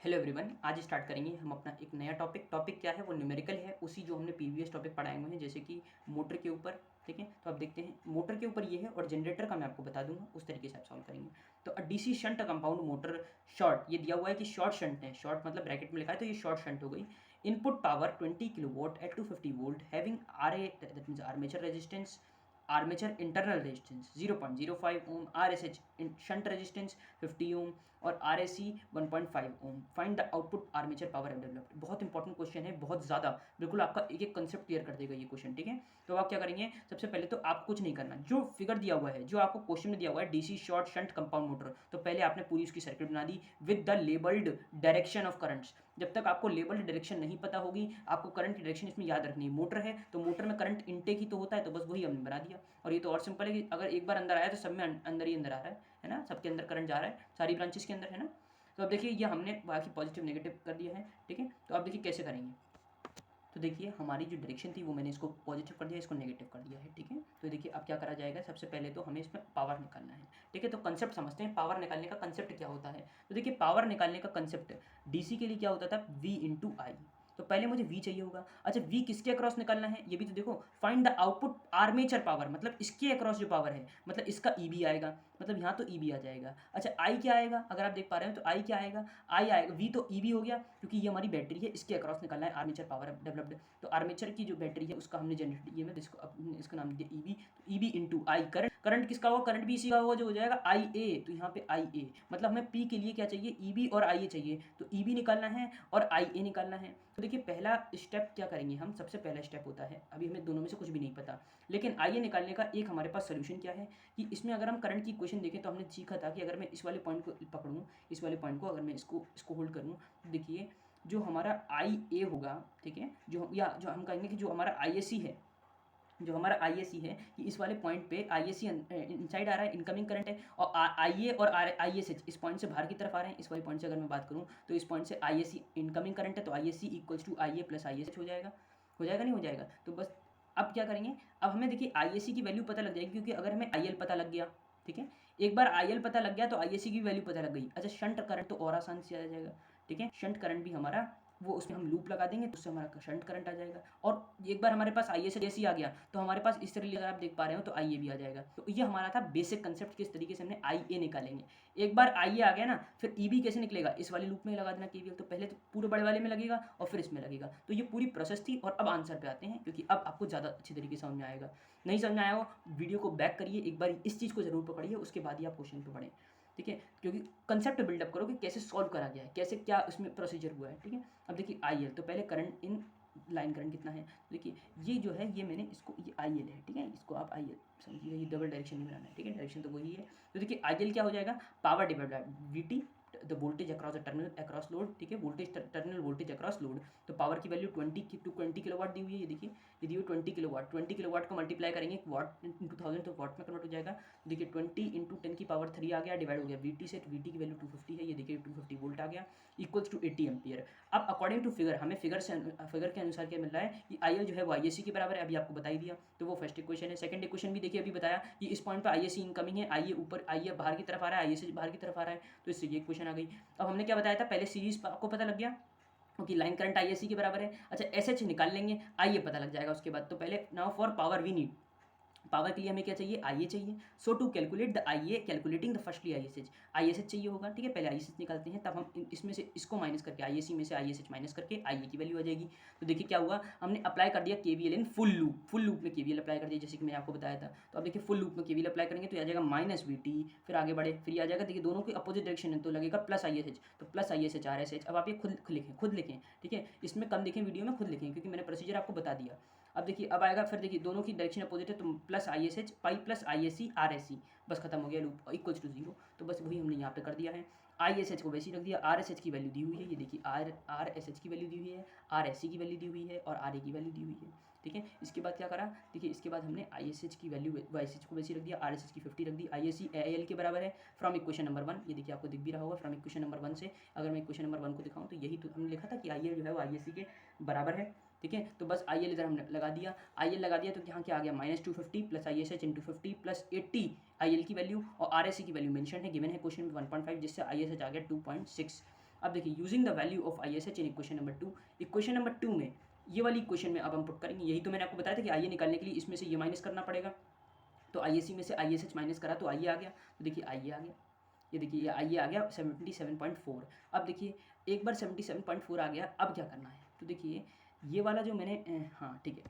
Hello everyone, आज start करेंगे हम अपना एक नया टॉपिक क्या है वो न्यूमेरिकल है, उसी जो हमने प्रीवियस टॉपिक पढ़ाए हुए हैं जैसे कि मोटर के ऊपर। ठीक है, तो आप देखते हैं मोटर के ऊपर ये है और जनरेटर का मैं आपको बता दूंगा, उस तरीके से आप सॉल्व करेंगे। तो DC shunt compound motor short, ये दिया हुआ है कि शॉर्ट शंट है, शॉर्ट मतलब ब्रैकेट में लिखा है तो ये शॉर्ट शंट हो गई। Input power 20 kilowatt at 250 volt having R A that means armature resistance, armature internal resistance 0.05 ohm, RSH shunt resistance 50 ohm और RSC 1.5 ohm. Find the output armature power developed. बहुत important question है, बहुत ज़्यादा, बिल्कुल आपका एक एक कंसेप्ट क्लियर कर देगा ये क्वेश्चन। ठीक है, तो आप क्या करेंगे, सबसे पहले तो आप कुछ नहीं करना, जो फिगर दिया हुआ है, जो आपको क्वेश्चन में दिया हुआ है DC short shunt compound motor, तो पहले आपने पूरी उसकी सर्किट बना दी with the labelled direction of currents. जब तक आपको लेबल्ड डायरेक्शन नहीं पता होगी, आपको करंट की डायरेक्शन इसमें याद रखनी है। मोटर है तो मोटर में करंट इनटेक ही तो होता है, तो बस वही हमने बना दिया। और ये तो और सिंपल है कि अगर एक बार अंदर आया तो सब में अंदर ही अंदर आ रहा है ना, सबके अंदर करंट जा रहा है, सारी ब्रांचेस के अंदर, है ना। तो अब देखिए ये हमने बाकी पॉजिटिव नेगेटिव कर दिया है। ठीक है, तो आप देखिए कैसे करेंगे। तो देखिए हमारी जो डायरेक्शन थी वो मैंने इसको पॉजिटिव कर दिया, इसको नेगेटिव कर दिया है। ठीक है, तो देखिए अब क्या करा जाएगा, सबसे पहले तो हमें इसमें पावर निकालना है। ठीक है, तो कंसेप्ट समझते हैं, पावर निकालने का कंसेप्ट क्या होता है। तो देखिए पावर निकालने का कंसेप्ट डीसी के लिए क्या होता था, V इंटू आई। तो पहले मुझे V चाहिए होगा। अच्छा, V किसके अक्रॉस निकालना है ये भी तो देखो। Find the output armature power, मतलब इसके अक्रॉस जो पावर है, मतलब इसका EB आएगा, मतलब यहाँ तो EB आ जाएगा। अच्छा I क्या आएगा, अगर आप देख पा रहे हो तो I क्या आएगा, I आएगा, V तो EB हो गया क्योंकि ये हमारी बैटरी है, इसके अक्रॉस निकालना है आर्मेचर पावर डेवलप्ड। तो आर्मेचर की जो बैटरी है उसका हमने जनरेट किया, इसको इसका नाम दिया EB। तो EB इंटू आई, करंट करंट किसका होगा, करंट भी इसी का होगा, जो हो जाएगा IA। तो यहाँ पे IA मतलब हमें P के लिए क्या चाहिए, EB और IA चाहिए, तो EB निकालना है और IA निकालना है। तो देखिए पहला स्टेप क्या करेंगे हम, सबसे पहला स्टेप होता है, अभी हमें दोनों में से कुछ भी नहीं पता, लेकिन IA निकालने का एक हमारे पास सोल्यूशन क्या है कि इसमें अगर हम करंट की इक्वेशन देखें तो हमने सीखा था कि अगर मैं इस वाले पॉइंट को पकड़ूँ, इस वाले पॉइंट को अगर मैं इसको होल्ड करूँ, तो देखिए जो हमारा IA होगा, ठीक है, जो हम कहेंगे कि जो हमारा IAC है, जो हमारा IAC है कि इस वाले पॉइंट पे IAC इनसाइड आ रहा है, इनकमिंग करंट है, और IA और ISH इस पॉइंट से बाहर की तरफ आ रहे हैं। इस वाले पॉइंट से अगर मैं बात करूँ तो इस पॉइंट से IAC इनकमिंग करंट है, तो IAC equals to IA plus ISH हो जाएगा। हो जाएगा नहीं हो जाएगा, तो बस अब क्या करेंगे, अब हमें देखिए IAC की वैल्यू पता लग जाएगी, क्योंकि अगर हमें IL पता लग गया, ठीक है, एक बार IL पता लग गया तो IAC की वैल्यू पता लग गई। अच्छा शंट करंट तो और आसान से आ जाएगा। ठीक है, शंट करंट भी हमारा वो उसमें हम लूप लगा देंगे तो उससे हमारा शंट करंट आ जाएगा। और एक बार हमारे पास IAC जैसी आ गया तो हमारे पास इस तरह अगर आप देख पा रहे हो तो IA भी आ जाएगा। तो ये हमारा था बेसिक कंसेप्ट, किस तरीके से हमने IA निकालेंगे। एक बार IA आ गया ना, फिर EB कैसे निकलेगा, इस वाले लूप में लगा देना KVL। तो पहले तो पूरे बड़े वाले में लगेगा और फिर इसमें लगेगा। तो ये पूरी प्रोसेस थी, और अब आंसर पे आते हैं, क्योंकि अब आपको ज़्यादा अच्छी तरीके से समझ में आएगा। नहीं समझ में आया हो, वीडियो को बैक करिए, एक बार इस चीज़ को जरूर पकड़िए, उसके बाद ही आप क्वेश्चन पे बढ़ें। ठीक है, क्योंकि कंसेप्ट बिल्डअप करो कि कैसे सॉल्व करा गया है, कैसे क्या उसमें प्रोसीजर हुआ है। ठीक है, अब देखिए IL, तो पहले करंट इन लाइन करंट कितना है, देखिए ये जो है, ये मैंने इसको, ये IL है, ठीक है, इसको आप IL समझिएगा, ये डबल डायरेक्शन नहीं बनाना है। ठीक है, डायरेक्शन तो वही है। तो देखिए IL क्या हो जाएगा, power divide by VT, the voltage across the terminal across load. ठीक है, voltage terminal voltage across load. तो पावर की वैल्यू 20 किलोवाट दी हुई है, ये देखिए ये दी हुई 20 किलोवाट। 20 किलोवाट को मल्टीप्लाई करेंगे वाट इंटू 1000 तो वाट में कन्वर्ट हो जाएगा। तो देखिए 20 इंटू 10 की पावर 3 आ गया, डिवाइड हो गया VT से, VT की वैल्यू 250 है, ये देखिए 250 वोल्ट आ गया, इक्वल्स टू 80 एम्पियर। अब अकॉर्डिंग टू फिगर, हमें फिगर के अनुसार क्या मिल रहा है कि IL जो है वो IAC के बराबर है, अभी आपको बता ही दिया, तो वो फर्स्ट इक्वेशन है। सेकंड इक्वेशन भी देखिए अभी बताया कि इस पॉइंट पर IAC इनकमिंग है, IA ऊपर, IA बाहर की तरफ आ रहा है, IAC बाहर की तरफ आ रहा है, तो इससे ये इक्वेशन आ गई। अब हमने क्या बताया था, पहले सीरीज आपको पता लग गया क्योंकि लाइन करंट IAC के बराबर है। अच्छा SH निकाल लेंगे, IA पता लग जाएगा उसके बाद। तो पहले now for power we need, power के लिए हमें क्या चाहिए, IA चाहिए। So to calculate the IA, calculating the firstly ISH चाहिए होगा। ठीक है, पहले ISH निकालते हैं, तब हम इसमें से इसको माइनस करके, IAC में से ISH माइनस करके IA की वैल्यू आ जाएगी। तो देखिए क्या हुआ, हमने अप्लाई कर दिया KVL इन फुल लूप में KVL अप्लाई कर दिया, जैसे कि मैंने आपको बताया था। तो अब देखिए फुल लूप में KVL अप्लाई करेंगे तो आ जाएगा -VT, फिर आगे बढ़े, फिर आ जाएगा, देखिए दोनों की अपोजिट डायरेक्शन है तो लगेगा प्लस ISH, तो प्लस ISH RSH। अब आप ये खुद लिखें। ठीक है, इसमें कम लिखें, वीडियो में खुद लिखें, क्योंकि मैंने प्रोसीजर आपको बता दिया। अब देखिए अब आएगा, फिर देखिए दोनों की डायरेक्शन अपोजिट है तो plus ISH pi plus IAC RSC, बस खत्म हो गया लूप, इक्वल्स टू 0। तो बस वही हमने यहाँ पे कर दिया है। ISH को वैसे ही रख दिया, RSH की वैल्यू दी हुई है, ये देखिए RSH की वैल्यू दी हुई है, RSC की वैल्यू दी हुई है और RA की वैल्यू दी हुई है। ठीक है, इसके बाद क्या करा, देखिए इसके बाद हमने ISH की वैल्यू YSH को वैसे ही रख दिया, RSH की 50 रख दी, IAC AIL के बराबर है फ्रॉम इक्वेशन नंबर 1, ये देखिए आपको दिख भी रहा होगा फ्रॉम इक्वेशन नंबर 1 से। अगर मैं इक्वेशन नंबर 1 को दिखाऊँ तो यही तो हमने लिखा था कि IL जो है वो IAC के बराबर है। ठीक है, तो बस IL इधर हमने लगा दिया, IL लगा दिया तो यहाँ क्या आ गया, -250 plus ISH into 50 plus 80 IL की वैल्यू, और RSC की वैल्यू मेंशन है, गिवन है क्वेश्चन में 1.5, जिससे ISH आ गया 2.6। अब देखिए using the value of ISH in equation number 2, equation number 2 में ये वाली इक्वेशन में अब हम पुट करेंगे। यही तो मैंने आपको बताया था कि IA निकालने के लिए इसमें से ये माइनस करना पड़ेगा। तो ISC में से ISH माइनस करा तो IA आ गया। तो देखिए IA आ गया, ये देखिए ये IA आ गया 77.4। अब देखिए एक बार 77.4 आ गया, अब क्या करना है? तो देखिए ये वाला जो मैंने हाँ ठीक है,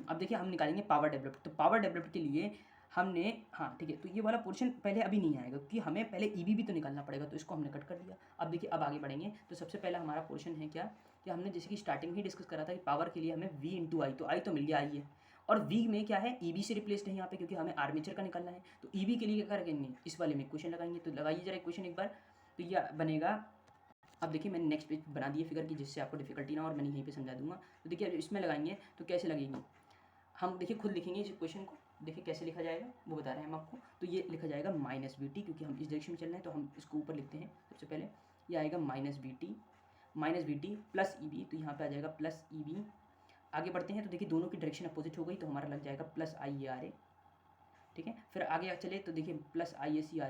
अब देखिए हम निकालेंगे पावर डेवलप्ड। तो पावर डेवलप्ड के लिए हमने हाँ ठीक है, तो ये वाला पोर्शन पहले अभी नहीं आएगा क्योंकि हमें पहले EB भी तो निकालना पड़ेगा, तो इसको हमने कट कर दिया। अब देखिए अब आगे बढ़ेंगे। तो सबसे पहला हमारा पोर्शन है क्या कि हमने जैसे कि स्टार्टिंग में ही डिस्कस करा था कि पावर के लिए हमें V इंटू आई, तो आई तो मिल गया आई है, और V में क्या है EB से रिप्लेस्ड है यहाँ पे क्योंकि हमें आर्मेचर का निकालना है। तो EB के लिए क्या करेंगे, इस वाले में इक्वेशन लगाएंगे। तो लगाइए जरा इक्वेशन एक बार। तो यह बनेगा, अब देखिए मैंने नेक्स्ट पेज बना दिया फिगर की जिससे आपको डिफिकल्टी ना, और मैंने यहीं पे समझा दूंगा। तो देखिए इसमें लगाएंगे तो कैसे लगेंगे, हम देखिए खुद लिखेंगे इस इक्वेशन को। देखिए कैसे लिखा जाएगा वो बता रहे हैं हम आपको। तो ये लिखा जाएगा -VT, क्योंकि हम इस डायरेक्शन में चल रहे हैं तो हम इसको ऊपर लिखते हैं। सबसे पहले ये आएगा -VT प्लस EB, तो यहाँ पे आ जाएगा प्लस EB। आगे बढ़ते हैं तो देखिए दोनों की डायरेक्शन अपोजिट हो गई, तो हमारा लग जाएगा प्लस IARA, ठीक है। फिर आगे चले तो देखिए प्लस IAC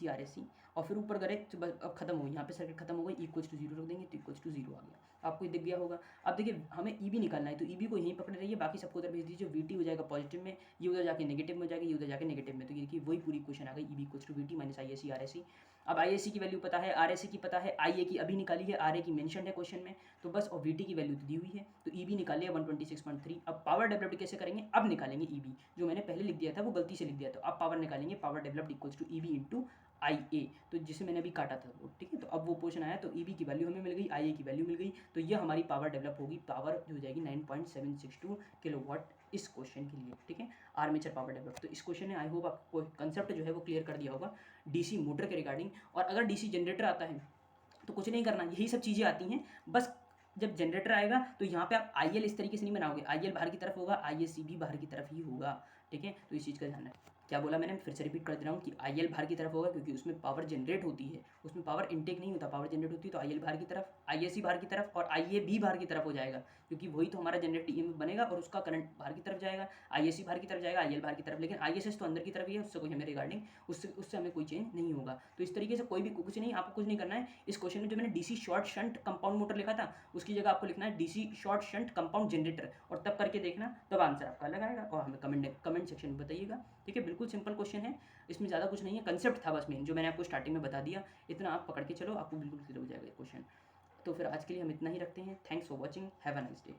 RSC, और फिर ऊपर करें तो बस अब खत्म हो गई, यहाँ पे सर्किट खत्म हो गई, इक्वल्स टू 0 रख देंगे तो इक्वल्स टू 0 आ गया। आपको ये दिख गया होगा। अब देखिए हमें EB निकालना है, तो EB को यहीं पकड़ रही है, बाकी सबको उधर भेज दीजिए। VT हो जाएगा पॉजिटिव में, ये उधर जाके नेगेटिव में हो जाएगा, ये उधर जाके नेगेटिव में। तो ये देखिए वही पूरी क्वेश्चन आ गई, EB equals to VT minus IAC RSC। अब IAC की वैल्यू पता है, RSC की पता है, IA की अभी निकाली है, RA की मेंशन है क्वेश्चन में, तो बस, और VT की वैल्यू तो दी हुई है, तो EB निकाल लिया 126.3। अब पावर डेवलप्ड कैसे करेंगे, अब निकालेंगे EB, जो मैंने पहले लिख दिया था वो गलती से लिख दिया, तो अब पावर निकालेंगे, power developed equals to EB into IA, तो जिसे मैंने अभी काटा था वो, ठीक है। तो अब वो पोर्शन आया, तो EB की वैल्यू हमें मिल गई, IA की वैल्यू मिल गई, तो ये हमारी पावर डेवलप होगी, पावर जो हो जाएगी 9.762 किलोवाट इस क्वेश्चन के लिए, ठीक है। Armature power develop. तो इस क्वेश्चन ने आई होप आपको कंसेप्ट जो है वो क्लियर कर दिया होगा DC मोटर के रिगार्डिंग। और अगर DC जनरेटर आता है तो कुछ नहीं करना, यही सब चीज़ें आती हैं, बस जब जनरेटर आएगा तो यहाँ पे आप IL इस तरीके से नहीं बनाओगे, IL बाहर की तरफ होगा, IAC भी बाहर की तरफ ही होगा, ठीक है। तो इस चीज़ का ध्यान रखें। क्या बोला मैंने, फिर से रिपीट कर दे रहा हूँ कि IL बाहर की तरफ होगा क्योंकि उसमें पावर जनरेट होती है, उसमें पावर इनटेक नहीं होता, पावर जनरेट होती है। तो IL बाहर की तरफ, IAC बाहर की तरफ, और IA भी बाहर की तरफ हो जाएगा क्योंकि वही तो हमारा जनरेटिव EMF बनेगा और उसका करंट बाहर की तरफ जाएगा। IAC बाहर की तरफ जाएगा, IL बाहर की तरफ, लेकिन ISS तो अंदर की तरफ ही है, उससे कोई हमें रिगार्डिंग उससे हमें कोई चेंज नहीं होगा। तो इस तरीके से कोई भी कुछ नहीं, आपको कुछ नहीं करना है। इस क्वेश्चन में जो मैंने DC short shunt compound motor लिखा था उसकी जगह आपको लिखना है DC short shunt compound generator, और तब करके देखना, तब आंसर आपका अलग आएगा, और हमें कमेंट सेक्शन में बताइएगा, ठीक है। बिल्कुल सिंपल क्वेश्चन है, इसमें ज़्यादा कुछ नहीं है, कंसेप्ट था बस मेन जो मैंने आपको स्टार्टिंग में बता दिया, इतना आप पकड़ के चलो, आपको बिल्कुल क्लियर हो जाएगा क्वेश्चन। तो फिर आज के लिए हम इतना ही रखते हैं। Thanks for watching, have a nice day.